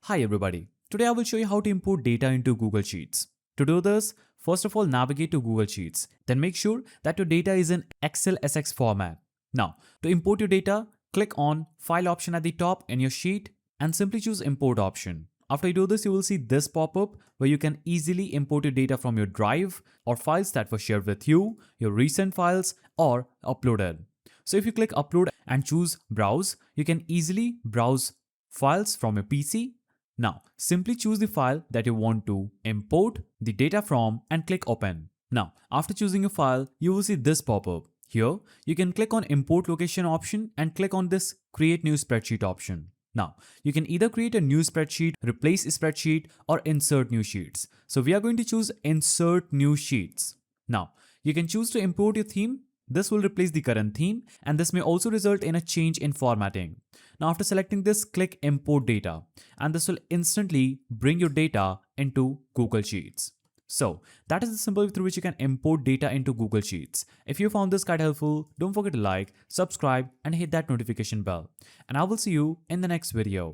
Hi everybody. Today I will show you how to import data into Google Sheets. To do this, first of all navigate to Google Sheets. Then make sure that your data is in XLSX format. Now, to import your data, click on File option at the top in your sheet and simply choose Import option. After you do this, you will see this pop-up where you can easily import your data from your drive or files that were shared with you, your recent files, or uploaded. So if you click Upload and choose Browse, you can easily browse files from your PC. Now, simply choose the file that you want to import the data from and click Open. Now, after choosing a file, you will see this pop-up. Here, you can click on Import Location option and click on this Create New Spreadsheet option. Now, you can either create a new spreadsheet, replace a spreadsheet, or insert new sheets. So we are going to choose Insert New Sheets. Now, you can choose to import your theme. This will replace the current theme, and this may also result in a change in formatting. Now, after selecting this, click Import Data, and this will instantly bring your data into Google Sheets. So that is the simple way through which you can import data into Google Sheets. If you found this guide helpful, don't forget to like, subscribe, and hit that notification bell. And I will see you in the next video.